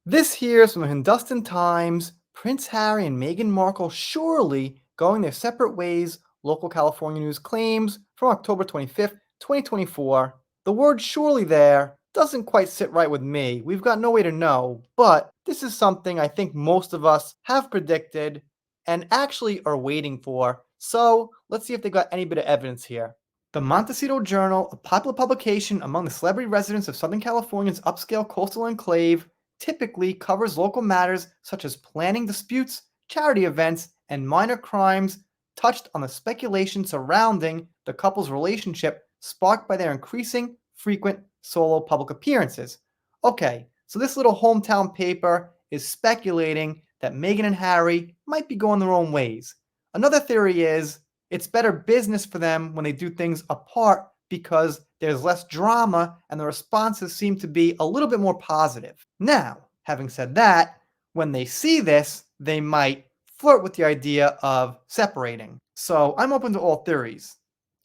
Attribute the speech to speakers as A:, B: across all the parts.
A: This here's from the Hindustan Times. Prince Harry and Meghan Markle surely going their separate ways, local California news claims from October 25th, 2024. The word surely there doesn't quite sit right with me. We've got no way to know, but this is something I think most of us have predicted and actually are waiting for. So let's see if they got any bit of evidence here. The Montecito Journal, a popular publication among the celebrity residents of Southern California's upscale coastal enclave, typically covers local matters such as planning disputes, charity events, and minor crimes, touched on the speculation surrounding the couple's relationship sparked by their increasing frequent solo public appearances. Okay, so this little hometown paper is speculating that Meghan and Harry might be going their own ways. Another theory is it's better business for them when they do things apart because there's less drama and the responses seem to be a little bit more positive. Now, having said that, when they see this, they might flirt with the idea of separating. So I'm open to all theories.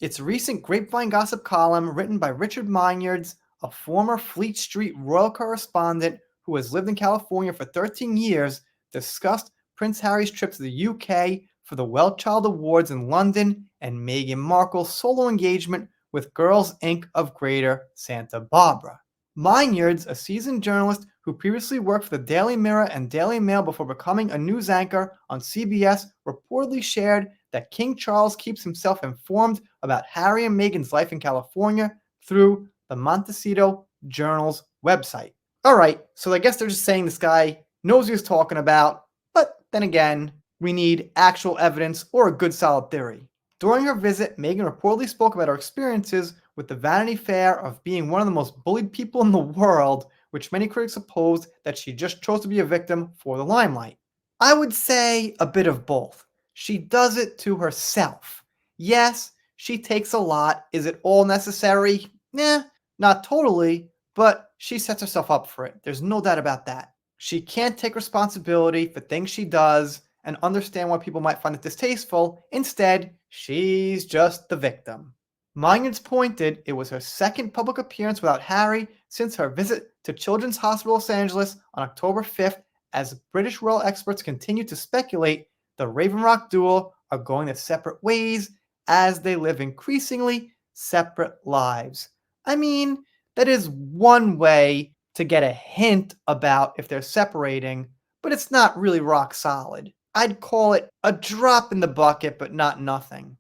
A: Its recent Grapevine Gossip column, written by Richard Mynards, a former Fleet Street royal correspondent who has lived in California for 13 years, discussed Prince Harry's trip to the UK for the Wellchild Awards in London and Meghan Markle's solo engagement with Girls Inc. of Greater Santa Barbara. Mynards, a seasoned journalist who previously worked for the Daily Mirror and Daily Mail before becoming a news anchor on CBS, reportedly shared that King Charles keeps himself informed about Harry and Meghan's life in California through the Montecito Journal's website. Alright, so I guess they're just saying this guy knows what he's talking about, but then again, we need actual evidence or a good solid theory. During her visit, Meghan reportedly spoke about her experiences with the Vanity Fair of being one of the most bullied people in the world, which many critics opposed that she just chose to be a victim for the limelight. I would say a bit of both. She does it to herself. Yes, she takes a lot. Is it all necessary? Nah, not totally, but she sets herself up for it. There's no doubt about that. She can't take responsibility for things she does and understand why people might find it distasteful. Instead, she's just the victim. Mynards pointed it was her second public appearance without Harry since her visit to Children's Hospital Los Angeles on October 5th, as British royal experts continue to speculate the Raven Rock duo are going their separate ways as they live increasingly separate lives. I mean, that is one way to get a hint about if they're separating, but it's not really rock solid. I'd call it a drop in the bucket, but not nothing.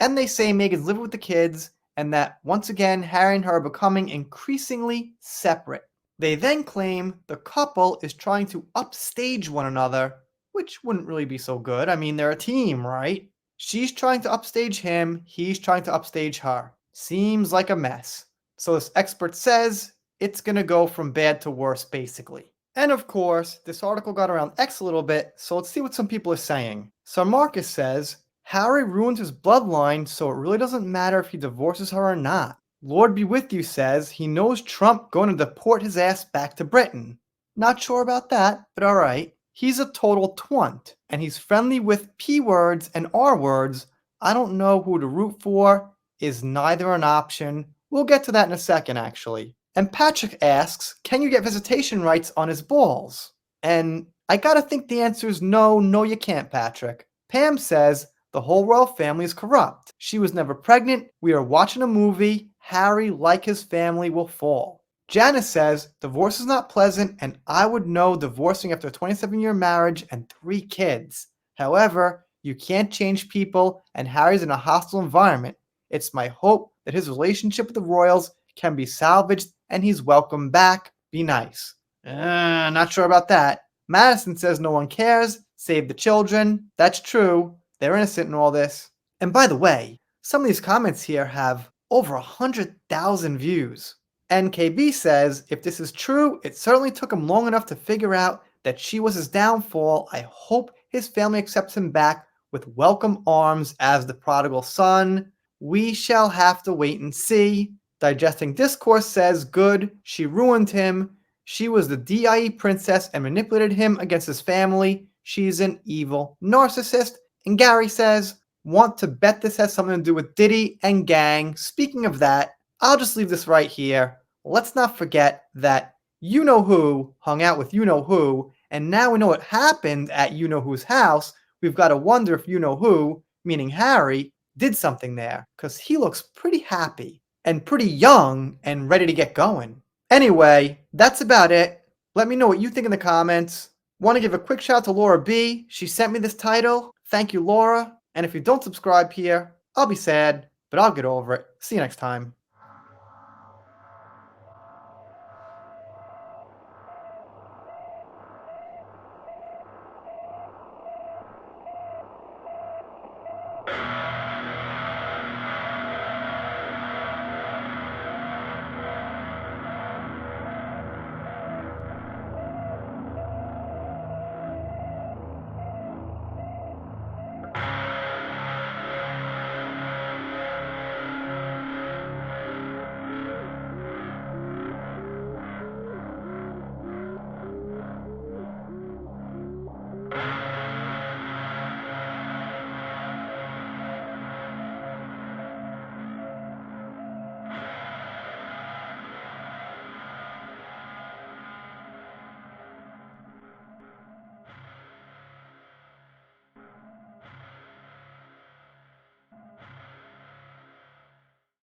A: And they say Meghan's living with the kids, and that once again, Harry and her are becoming increasingly separate. They then claim the couple is trying to upstage one another, which wouldn't really be so good. I mean, they're a team, right? She's trying to upstage him, he's trying to upstage her. Seems like a mess. So this expert says it's gonna go from bad to worse, basically. And of course, this article got around X a little bit, so let's see what some people are saying. So Marcus says, Harry ruined his bloodline, so it really doesn't matter if he divorces her or not. Lord be with you says he knows Trump going to deport his ass back to Britain. Not sure about that, but alright. He's a total twunt, and he's friendly with P words and R words. I don't know who to root for, is neither an option. We'll get to that in a second, actually. And Patrick asks, can you get visitation rights on his balls? And I gotta think the answer is no, you can't, Patrick. Pam says, the whole royal family is corrupt. She was never pregnant. We are watching a movie. Harry, like his family, will fall. Janice says, divorce is not pleasant, and I would know divorcing after a 27-year marriage and 3 kids. However, you can't change people, and Harry's in a hostile environment. It's my hope that his relationship with the royals can be salvaged and he's welcome back. Be nice. Not sure about that. Madison says no one cares. Save the children. That's true. They're innocent in all this. And by the way, some of these comments here have over 100,000 views. NKB says, if this is true, it certainly took him long enough to figure out that she was his downfall. I hope his family accepts him back with welcome arms as the prodigal son. We shall have to wait and see. Digesting Discourse says, good, she ruined him. She was the DIE princess and manipulated him against his family. She's an evil narcissist. And Gary says, want to bet this has something to do with Diddy and gang. Speaking of that, I'll just leave this right here. Let's not forget that you know who hung out with you know who, and now we know what happened at you know who's house. We've got to wonder if you know who, meaning Harry, did something there, because he looks pretty happy and pretty young and ready to get going. Anyway, that's about it. Let me know what you think in the comments. Want to give a quick shout out to Laura B. She sent me this title. Thank you, Laura. And if you don't subscribe here, I'll be sad, but I'll get over it. See you next time.